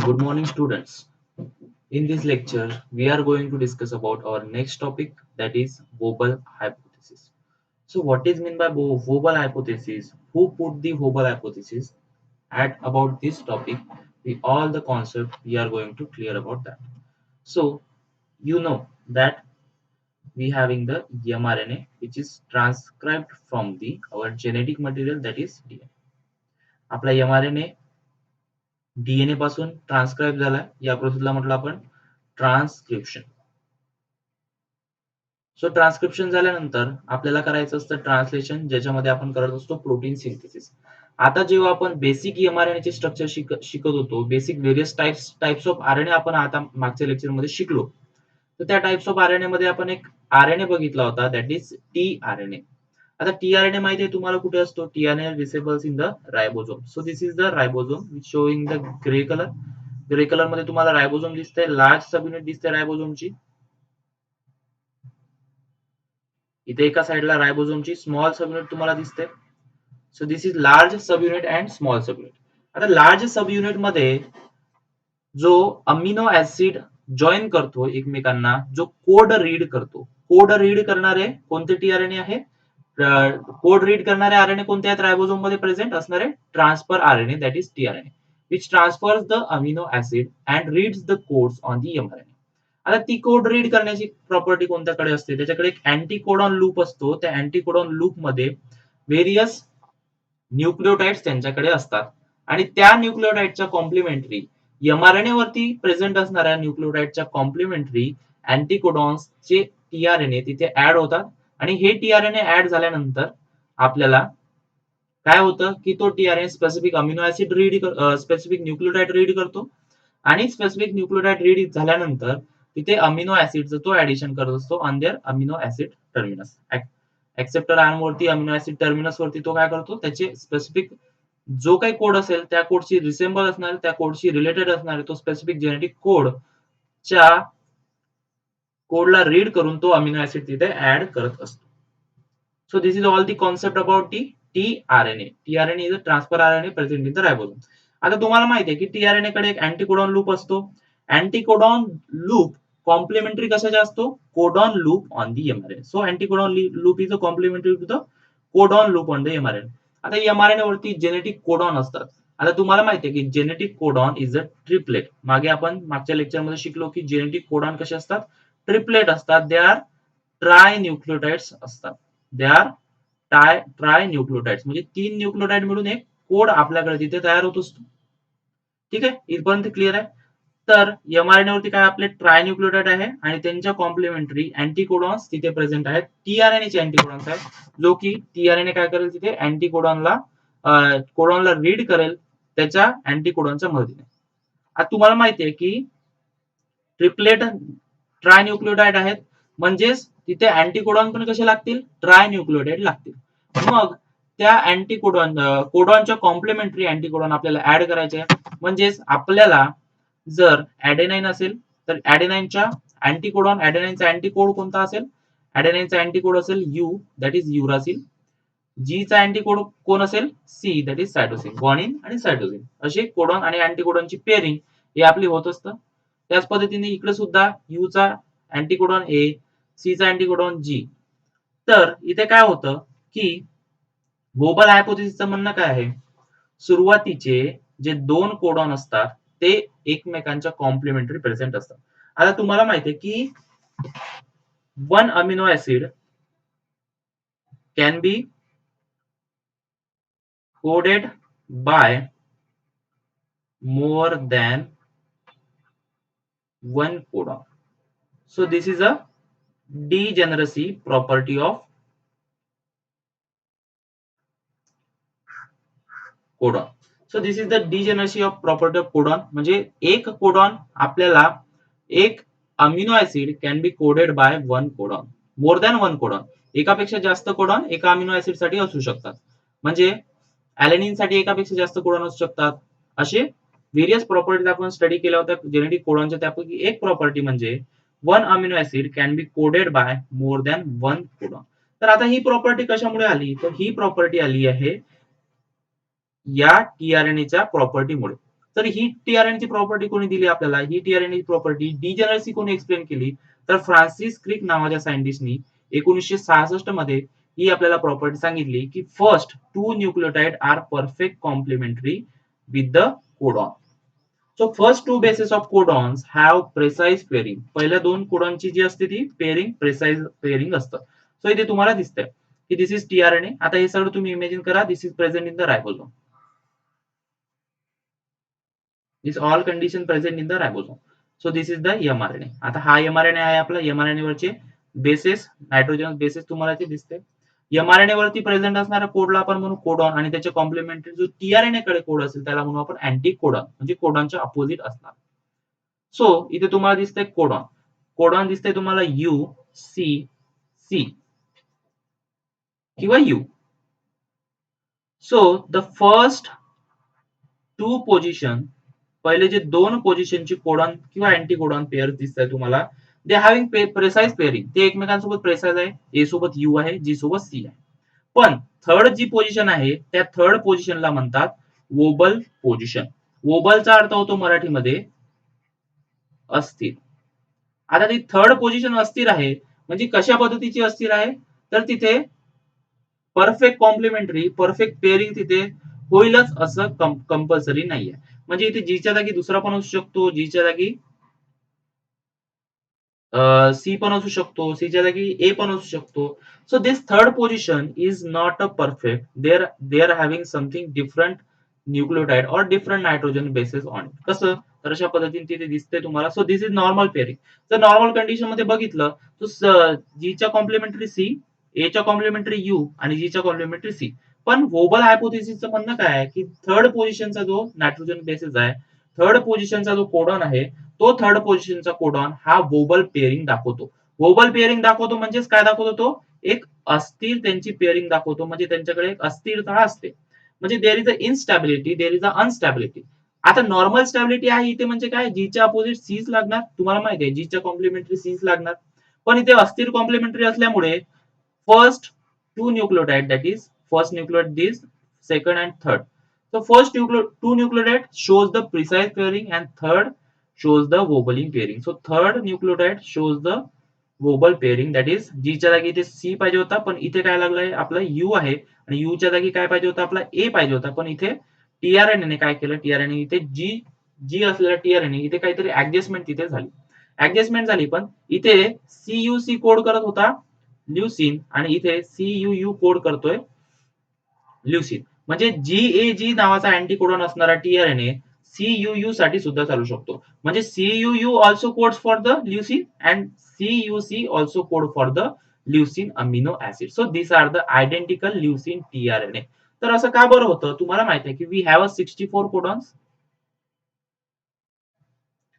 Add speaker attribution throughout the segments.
Speaker 1: Good morning, students. In this lecture, we are going to discuss about our next topic, that is Vogel hypothesis. So, what is meant by Vogel hypothesis? Who put the Vogel hypothesis? At about this topic, we all the concept we are going to clear about that. So, you know that we having the mRNA, which is transcribed from the our genetic material, that is DNA. आपला mRNA DNA पासून transcribe झाला, या प्रोसेसला म्हटलं आपण transcription. So transcription झाल्यानंतर आपल्याला करायचं असतं ट्रान्सलेशन, ज्याच्यामध्ये आपण करत असतो प्रोटीन सिंथेसिस. आता जेव्हा आपण बेसिक एमआरएनए चे स्ट्रक्चर शिकत होतो, basic various types of RNA आपण आता मागच्या लेक्चर मध्ये शिकलो. तर त्या टाइप्स ऑफ आरएनए मध्ये आपण एक आरएनए बघितला होता, दॅट इज टीआरएनए. आता टीआरएनए माहिती आहे तुम्हाला कुठे असतो? TRNA रिसेबल्स in the ribosome. So this is the ribosome which showing the grey colour. Grey colour मध्ये तुम्हाला रायबोझोम दिसतंय, लार्ज सब युनिट दिसते रायबोझोमची. इथे एका साइडला रायबोझोमची स्मॉल सब युनिट तुम्हाला दिसते. So this is large sub unit and small sub unit. आता लार्ज सब युनिट मध्ये जो अमिनो ऍसिड जॉईन करतो एकमेकांना, जो कोड रीड करतो, कोड रीड करणारे कोणते टीआरएनए आहे? कोड रीड करणारे आरएनए कोणते आहेत रायबोझोम मध्ये प्रेझेंट असणारे? Transfer RNA, that is tRNA, which transfers the amino acid and reads the codes on the mRNA. आता ती कोड रीड करण्याची प्रॉपर्टी कोणत्याकडे असते? त्याच्याकडे एक अँटीकोडॉन लूप असतो. त्या अँटीकोडॉन लूप मध्ये व्हेरियस न्यूक्लिओटाइड्स त्यांच्याकडे असतात, आणि त्या न्यूक्लिओटाइडच्या कॉम्प्लिमेंटरी एमआरएनए वरती प्रेझेंट असणाऱ्या न्यूक्लिओटाइडच्या कॉम्प्लिमेंटरी अँटीकोडॉन्स चे टीआरएनए तिथे ऍड होतात. आणि हे टीआरएनए ऍड झाल्यानंतर आपल्याला काय होतं की तो tRNA specific amino acid read, specific nucleotide read करतो, आणि स्पेसिफिक न्यूक्लिओटाइड रीड झाल्यानंतर तिथे अमिनो ऍसिडचं तो ऍडिशन करत असतो on their amino acid terminus. Acceptor arm वरती अमिनो ऍसिड टर्मिनस वरती तो काय करतो? त्याचे स्पेसिफिक जो काही कोड असेल त्या कोडची रिसेंबल असणारे, त्या कोडशी रिलेटेड असणारे तो स्पेसिफिक जेनेटिक कोडच्या कोडला रीड करून तो अमिनो ऍसिड तिथे ऍड करत असतो. So this is all the concept about the tRNA. TRNA is a transfer RNA present in the ribosome. आता तुम्हाला माहिती आहे की टीआरएनए कडे एक अँटीकोडॉन लूप असतो. अँटीकोडॉन लूप कॉम्प्लिमेंटरी कशाचा असतो? Codon loop on the mRNA. So anticodon loop is a complementary to the codon loop on the mRNA. आता एमआरएनए वरती जेनेटिक कोडॉन असतात. आता तुम्हाला माहिती आहे की genetic codon is a triplet. मागे आपण मागच्या लेक्चर मध्ये शिकलो की जेनेटिक कोडॉन कसे असतात? ट्रिपलेट असतात. दे आर ट्राय न्यूक्लिओटाइड्स असतात. दे आर ट्राय न्यूक्लिओटाइड्स म्हणजे 3 न्यूक्लिओटाइड मिळून एक कोड आपल्याकडे तिथे तयार होत असतो. ठीक आहे, इथपर्यंत क्लिअर आहे. तर एमआरएनए वरती काय आपले ट्राय न्यूक्लिओटाइड आहे, आणि त्यांच्या कॉम्प्लिमेंटरी अँटीकोडॉन्स तिथे प्रेझेंट आहेत. टीआरएनए चे अँटीकोडॉन्स आहेत, जो की टीआरएनए काय करेल? तिथे अँटीकोडॉनला कोडॉनला रीड करेल त्याच्या अँटीकोडॉनच्या मदतीने. आता तुम्हाला माहिती आहे की ट्रिपलेट ट्राय न्यूक्लिओटाइड आहेत, म्हणजेच तिथे अँटीकोडॉन पण कसे लागतील? ट्राय न्यूक्लिओटाइड लागतील. मग त्या अँटीकोडॉन कोडॉनच्या कॉम्प्लिमेंटरी अँटीकोडॉन आपल्याला ऍड करायचे. म्हणजेच आपल्याला जर ऍडेनाइन असेल तर ऍडेनाइनच्या अँटीकोडॉन, ऍडेनाइनचा अँटीकोड कोणता असेल? ऍडेनाइनचा अँटीकोड असेल U, that is uracil. G चा अँटीकोड कोण असेल? C, that is cytosine. Guanine आणि सायटोसिन असे कोडॉन आणि अँटीकोडॉनची पेअरिंग हे आपली होत असतं. त्याच पद्धतीने इकडे सुद्धा यू चा अँटीकोडॉन ए, सी चा अँटीकोडॉन जी. तर इथे काय होतं की ग्लोबल हायपोथेसिसचं म्हणणं काय आहे? सुरुवातीचे जे 2 कोडॉन असतात ते एकमेकांच्या कॉम्प्लिमेंटरी प्रेझेंट असतात. आता तुम्हाला माहिती आहे की 1 amino acid can be coded by more than one codon. So this is a degeneracy property of codon. So this is the degeneracy of property of codon. म्हणजे एक कोडॉन आपल्याला एक amino acid can be coded by one codon, more than one codon. एकापेक्षा जास्त codon एका amino acid साठी असू शकतात. म्हणजे ऍलेनिन साठी एकापेक्षा जास्त कोडॉन असू शकतात. असे व्हेरियस प्रॉपर्टीज आपण स्टडी केल्या होत्या जेनेटिक कोडॉनच्या. त्यापैकी एक प्रॉपर्टी म्हणजे one amino acid can be coded by more than one codon. तर आता ही प्रॉपर्टी कशामुळे आली? तर ही प्रॉपर्टी आली आहे या टीआरएनएच्या प्रॉपर्टीमुळे. तर ही टीआरएनए ची प्रॉपर्टी कोणी दिली आपल्याला? ही टीआरएनए ची प्रॉपर्टी डिजेनरसी कोणी एक्सप्लेन केली? तर फ्रान्सिस क्रिक नावाच्या सायंटिस्टनी 1966 मध्ये ही आपल्याला प्रॉपर्टी सांगितली की first two nucleotide are perfect complementary with the codon. So first two basis of codons have precise pairing. पहिल्या दोन कोडॉनची जी असते ती पेअरिंग प्रेसाइज पेअरिंग असतं. सो इथे तुम्हाला दिसतंय की दिस इज टीआरएनए. आता हे सगळं तुम्ही इमॅजिन करा, this is present in the ribosome. This all condition present in the ribosome. So this is the mRNA. आता हा एमआरएनए आहे आपला. एमआरएनए वरचे बेसिस नायट्रोजन बेसिस तुम्हाला ते दिसते. एमआरएनए वरती प्रेझेंट असणाऱ्या कोडला आपण म्हणू कोडॉन आणि त्याच्या कॉम्प्लिमेंटरी जो टीआरएनए कडे कोड असेल त्याला म्हणू आपण अँटी कोडॉन, म्हणजे कोडॉनच्या अपोजिट असणार. सो इथे तुम्हाला दिसतंय कोडॉन. कोडॉन दिसतंय तुम्हाला यू सी सी किंवा U. So the first two position, पहिले जे दोन पोझिशनची कोडॉन किंवा अँटी कोडॉन पेअर दिसत आहे तुम्हाला, दे हॅव्हिंग प्रेसाइज पेअरिंग. ते एकमेकांसोबत प्रेसाइज आहे. ए सोबत यू आहे, जी सोबत सी आहे. पण थर्ड जी पोझिशन आहे त्या थर्ड पोझिशनला म्हणतात वोबल पोझिशन. वोबलचा अर्थ होतो मराठीमध्ये अस्थिर. आता ती थर्ड पोझिशन अस्थिर आहे म्हणजे कशा पद्धतीची अस्थिर आहे? तर तिथे परफेक्ट कॉम्प्लिमेंटरी परफेक्ट पेअरिंग तिथे होईलच असं कंपल्सरी नाहीये. म्हणजे इथे जीच्या जागी दुसरा पण असू शकतो, जीच्या जागी सी पण असू शकतो, सीच्या जागी ए पण असू शकतो. So this third position is not a perfect. There having something different nucleotide or different nitrogen basis on it. कसं? तर अशा पद्धतीने तिथे दिसते तुम्हाला. So this is normal pairing. जर नॉर्मल कंडिशन मध्ये बघितलं तर जीच्या कॉम्प्लिमेंटरी सी, एच्या कॉम्प्लिमेंटरी यू आणि जीच्या कॉम्प्लिमेंटरी सी. पण वोबल हायपोथेसिसचं म्हणणं काय आहे की थर्ड पोझिशनचा जो नायट्रोजन बेसिस आहे, थर्ड पोझिशनचा जो कोडॉन आहे, तो थर्ड पोझिशनचा कोडॉन हा वोबल पेअरिंग दाखवतो. वोबल पेअरिंग दाखवतो म्हणजेच काय दाखवतो? तो एक अस्थिर त्यांची पेअरिंग दाखवतो. म्हणजे त्यांच्याकडे एक अस्थिरता असते. म्हणजे there is a instability, there is a unstability. आता नॉर्मल स्टॅबिलिटी आहे इथे म्हणजे काय? जीच्या अपोजिट सीच लागणार. तुम्हाला माहिती आहे जीच्या कॉम्प्लिमेंटरी सीच लागणार. पण इथे अस्थिर कॉम्प्लिमेंटरी असल्यामुळे first two nucleotide, that is first nucleotide this, second and third. So first two nucleotide shows the precise pairing and third shows the wobbling pairing. So third nucleotide shows the wobble pairing, that is जीच्या जागी इथे C पाहिजे होता पण इथे काय लागलाय आपला यू आहे आणि यू च्या जागी काय पाहिजे होता? आपला ए पाहिजे होता. पण इथे टीआरएनए ने काय केलं? टीआरएनए इथे जी जी असलेला टीआरएनए इथे काहीतरी ऍडजस्टमेंट तिथे झाली. ऍडजस्टमेंट झाली पण इथे सीयूसी कोड करत होता ल्युसिन आणि इथे सीयूयू कोड करतोय ल्युसिन. म्हणजे जी नावाचा अँटीकोडॉन असणारा टीआरएनए सीयूयू साठी सुद्धा चालू शकतो. म्हणजे CUU also codes for the leucine and CUC also code for the leucine amino acid. So this are the identical leucine tRNA. तर असं का बरं होतं? तुम्हाला माहिती आहे की वी हॅव अ 64 कोडॉन्स.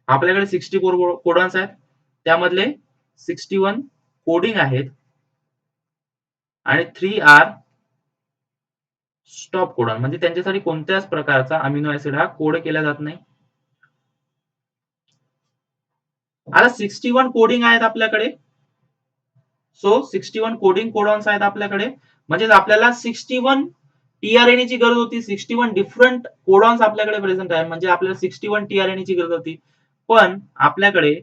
Speaker 1: आपल्याकडे 64 कोडॉन्स आहेत. त्यामधले 61 कोडिंग आहेत आणि 3 आर स्टॉप कोडॉन. म्हणजे त्यांच्यासाठी कोणत्याच प्रकारचा अमिनो ऍसिड हा कोड केला जात नाही. आता 61 कोडिंग आहेत आपल्याकडे. सो 61 कोडिंग कोडॉन्स आहेत आपल्याकडे. म्हणजे आपल्याला 61 टीआरएनए ची गरज होती. 61 डिफरंट कोडॉन्स आपल्याकडे प्रेझेंट आहे. म्हणजे आपल्याला 61 टीआरएनए ची गरज होती. पण आपल्याकडे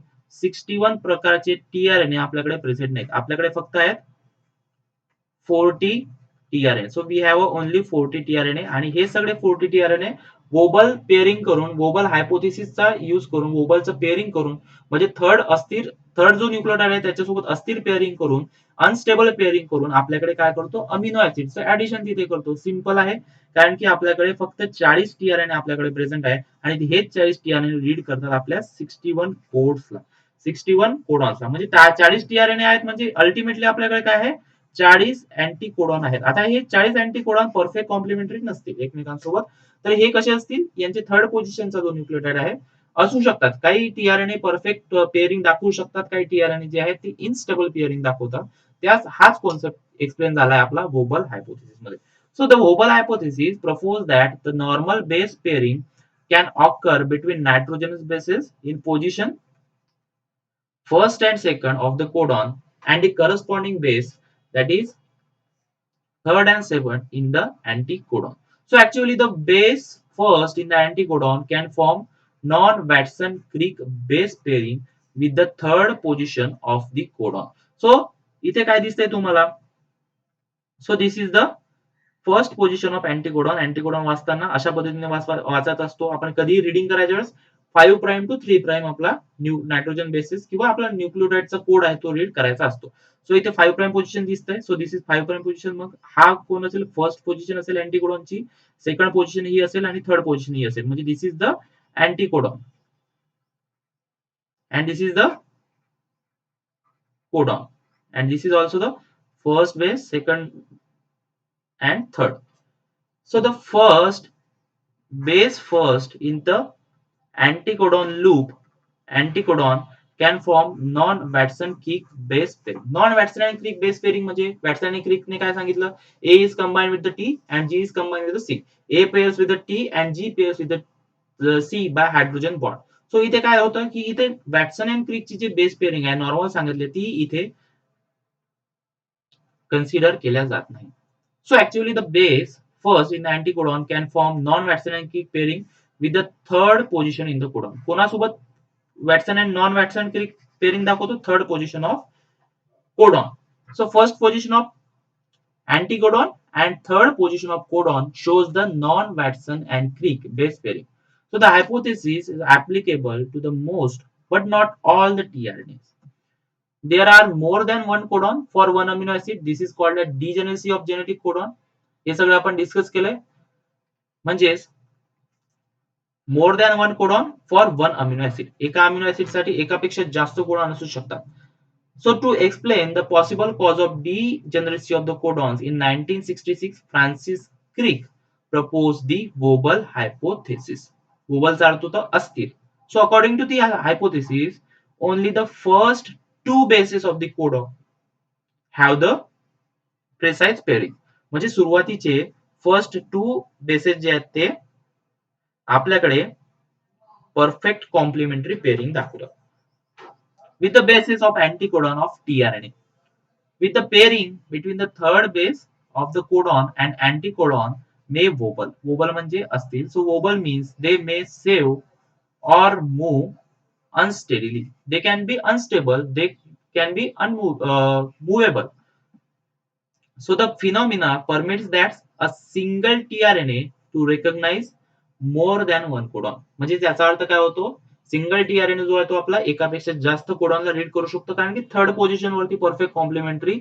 Speaker 1: 61 प्रकारचे टीआरएनए आपल्याकडे प्रेझेंट नाहीत. आपल्याकडे फक्त आहेत 40 tRNA. So we have only 40 tRNA आणि हे सगळे 40 टीआरएनए वोबल पेअरिंग करून, वोबल हायपोथेसिसचा यूज करून, वोबलचं पेअरिंग करून, म्हणजे थर्ड जो न्यूक्लियोटाइड आहे त्याच्यासोबत अस्थिर पेअरिंग करून, अनस्टेबल पेअरिंग करून आपल्याकडे काय करतो? अमिनो ऍसिडचं ऍडिशन तिथे करतो. सिंपल आहे. कारण की आपल्याकडे फक्त 40 टीआरएनए आपल्याकडे प्रेझेंट आहे आणि हेच 40 टीआरएनए रीड करतात आपल्या 61 कोड्सला, 61 कोडॉन्सला. म्हणजे 40 टीआरएनए आहेत म्हणजे अल्टिमेटली आपल्याकडे काय आहे? 40 अँटी कोडॉन आहेत. आता हे 40 अँटी कोडॉन परफेक्ट कॉम्प्लिमेंटरी नसतील एकमेकांसोबत. तर हे कसे असतील? यांचे थर्ड पोझिशनचा जो न्यूक्लियोटाइड आहे असू शकतात. काही टीआरएनए परफेक्ट पेअरिंग दाखवू शकतात, काही टीआरएनए जे आहेत ते इनस्टेबल पेअरिंग दाखवतात. हाच कॉन्सेप्ट एक्सप्लेन झालाय आपला वोबल हायपोथेसिस मध्ये. So the wobble hypothesis propose that the normal base pairing can occur between nitrogenous bases in position first and second of the codon and the corresponding base, that is third and seventh in the anticodon. So actually the base first in the anticodon can form non-Watson-Crick base pairing with the third position of the codon. So इथे काय दिसतंय तुम्हाला? So this is the first position of anticodon. Anticodon वाचताना अशा पद्धतीने वाचायचा असतो. आपण कधी रिडिंग करायच्या वेळेस 5 प्राईम टू 3 प्राईम आपला नायट्रोजन बेसिस किंवा आपला न्यूक्लियोटाइडचा कोड आहे तो रीड करायचा असतो. सो इथे 5 प्राईम पोझिशन दिसतंय. So this is 5 prime position. मग हा कोण असेल? फर्स्ट पोझिशन असेल अँटीकोडॉनची, सेकंड पोझिशन ही असेल आणि थर्ड पोझिशन ही असेल. म्हणजे this is the anticodon and this is the codon and this is also the first base, second and third. So the first base first in the anticodon loop, anticodon can form non-Watson-Crick base pairing. Non-Watson and Crick base pairing म्हणजे Watson आणि Crick ने काय सांगितलं? A is combined with the T and G is combined with the C. A pairs with the T and G pairs with the C by hydrogen bond. So इथे काय होतं की इथे वॅटसन अँड क्रिकची जी बेस पेअरिंग आहे normal सांगितली ती इथे कन्सिडर केल्या जात नाही. So actually the base first in the anticodon can form non Watson and Crick pairing with the third position in the codon. कोणासोबत? Watson and non Watson Crick pairing दाखवतो third position of codon. So first position of anticodon and third position of codon shows the non-Watson and Crick base pairing. So the hypothesis is applicable to the most but not all the tRNAs. There are more than one codon for one amino acid. This is called a degeneracy of genetic codon. हे सगळं आपण discuss केलंय. म्हणजेच मोर than one codon for one amino acid. एका amino acid साठी एकापेक्षा जास्त codon असू शकतात. So to explain the possible cause of degeneracy of the codons in 1966, Francis Crick proposed the Vobel hypothesis. Vobel चा अर्थ होता अस्थिर. So according to the hypothesis, only the first two bases of the codon have the precise pairing. म्हणजे सुरुवातीचे first to bases जे आहेत ते आपल्याकडे परफेक्ट कॉम्प्लिमेंटरी पेअरिंग दाखवतात. With the basis of anticodon of tRNA. With the pairing between the third base of the codon and anticodon may wobble. Wobble म्हणजे असतील. So wobble means they may save or move unsteadily. They can be unstable. They can be movable. So the phenomena permits that a single tRNA to recognize more than one codon. म्हणजे त्याचा अर्थ काय होतो? Single tRNA जो आहे तो आपला एकापेक्षा जास्त कोडॉनला रीड करू शकतो कारण की थर्ड पोझिशन वरती परफेक्ट कॉम्प्लिमेंटरी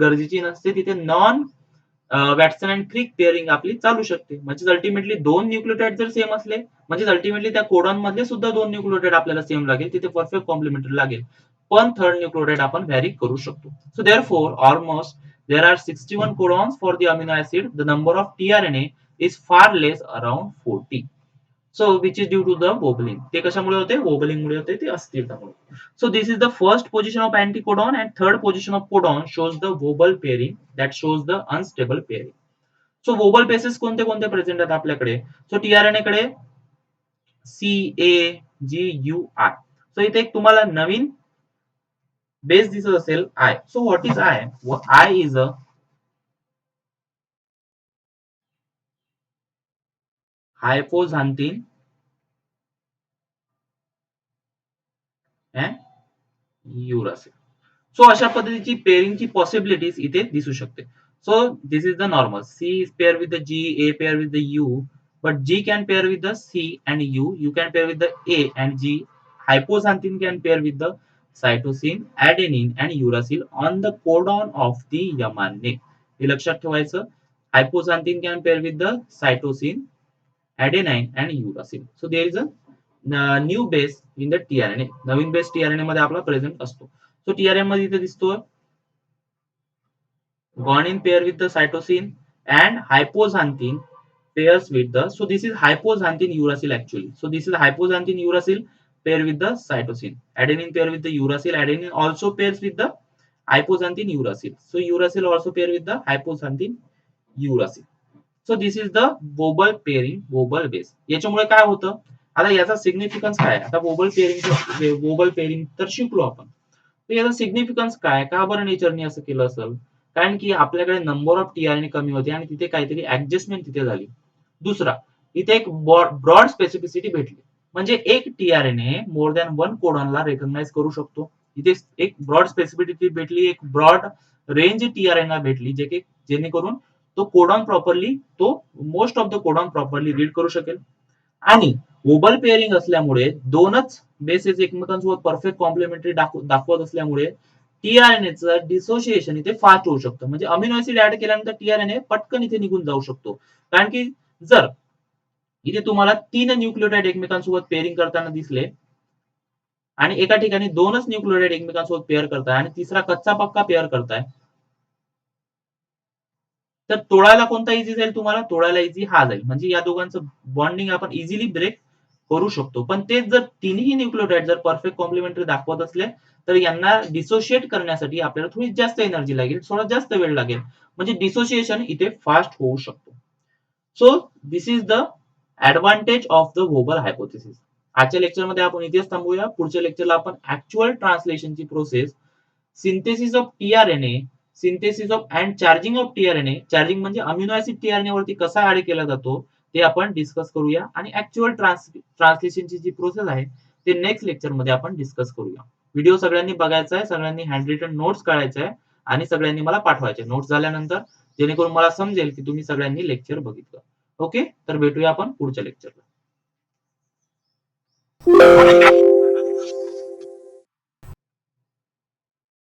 Speaker 1: गरजेची नसते. तिथे non Watson and Crick pairing आपली चालू शकते. म्हणजे अल्टिमेटली दोन न्यूक्लियोटाइड जर सेम असले म्हणजे अल्टिमेटली त्या कोडॉन मध्ये सुद्धा दोन न्यूक्लियोटाइड आपल्याला सेम लागेल. तिथे परफेक्ट कॉम्प्लिमेंटरी लागेल. पण थर्ड न्यूक्लियोटाइड आपण व्हॅरी करू शकतो. So therefore almost there are 61 codons for the amino acid. The number of tRNA is far less, around 40. So which is due to the wobbling. ते कशामुळे होते? wobbling मुळे होते, ते अस्थिरतामुळे. So this is the first position of anticodon and third position of codon shows the wobble pairing that shows the unstable pairing. So wobble bases कोणते कोणते present आहेत आपल्याकडे? So tRNA कडे C A G U I. So इथे एक तुम्हाला नवीन base दिसत असेल I. So what is I? I is a hypoxanthine and uracil. So अशा पद्धतीची पेअरिंगची पॉसिबिलिटीज इथे दिसू शकते. So this is the normal. C is pair with the G, A pair with the U, but G can pair with the C and U. You can pair with the A and G. Hypoxanthine can pair with the cytosine, adenine and uracil on the codon of the mRNA. हे लक्षात ठेवायचं. Hypoxanthine can pair with the cytosine, adenine and uracil. So there is a new base in the tRNA. Naveen base tRNA मध्ये आपला present असतो. So TRN मध्ये इथे दिसतोय guanine pair with the cytosine and hypoxanthine pairs with the, so this is hypoxanthine uracil actually. So this is hypoxanthine uracil pair with the cytosine. Adenine pair with the uracil. Adenine also pairs with the hypoxanthine uracil. So uracil also pair with the hypoxanthine uracil. So this is the Wobble pairing, Wobble base. याच्यामुळे काय होतं? आता याचा significance काय? आता wobble pairing तर शिकलो आपण. तर याचा सिग्निफिकन्स काय? का बरं नेचरने असं केलं असेल? कारण की आपल्याकडे नंबर ऑफ टीआरएनए कमी होते आणि तिथे काहीतरी ऍडजस्टमेंट तिथे झाली. दुसरा, इथे एक ब्रॉड स्पेसिफिसिटी भेटली. म्हणजे एक टीआरएनए मोर दॅन वन कोडॉनला रेकॉग्नाइज करू शकतो. इथे एक ब्रॉड स्पेसिफिसिटी भेटली, एक ब्रॉड रेंज टीआरएनए भेटली, जे की जेणेकरून तो कोडॉन प्रॉपरली, तो most of the codon properly read करू शकेल. आणि ओबल पेअरिंग असल्यामुळे दोनच बेसेस एकमेकांसोबत परफेक्ट कॉम्प्लिमेंटरी दाखवत असल्यामुळे टीआरएनएचं डिसोसिएशन इथे फास्ट होऊ शकतं. म्हणजे अमिनो ऍसिड ऍड केल्यानंतर टीआरएनए पटकन इथे निघून जाऊ शकतो. कारण की जर इथे तुम्हाला 3 न्यूक्लियोटाइड एकमेकांसोबत पेअरिंग करताना दिसले आणि एका ठिकाणी 2च न्यूक्लियोटाइड एकमेकांसोबत पेअर करताय आणि तिसरा कच्चा पक्का पेअर करताय, तर तोडायला कोणता इझी जाईल तुम्हाला? तोडायला इझी हा जाईल. म्हणजे या दोघांचं बॉन्डिंग आपण इझिली ब्रेक करू शकतो. पण तेच जर तिन्ही न्यूक्लियोटाइड जर परफेक्ट कॉम्प्लिमेंटरी दाखवत असले, तर यांना डिसोशिएट करण्यासाठी आपल्याला थोडी जास्त एनर्जी लागेल, थोडा जास्त वेळ लागेल. म्हणजे डिसोसिएशन इथे फास्ट होऊ शकतो. So this is the advantage of the wobble hypothesis. आजच्या लेक्चरमध्ये आपण इथेच थांबूया. पुढच्या लेक्चरला आपण ऍक्च्युअल ट्रान्सलेशनची process, synthesis of tRNA, synthesis of and charging of tRNA, charging म्हणजे अमिनो ऍसिड टीआरएनए वरती कसा ऍड केला जातो ते आपण डिस्कस करूया. आणि ऍक्च्युअल ट्रान्सलेशनची जी प्रोसेस आहे ते नेक्स्ट लेक्चर मध्ये आपण डिस्कस करूया. व्हिडिओ सगळ्यांनी बघायचा आहे, सगळ्यांनी हँड रिटन नोट्स काढायचे आहे आणि सगळ्यांनी मला पाठवायचे नोट्स झाल्यानंतर, जेणेकरून मला समजेल की तुम्ही सगळ्यांनी लेक्चर बघितलं. ओके, तर भेटूया आपण पुढच्या लेक्चरला.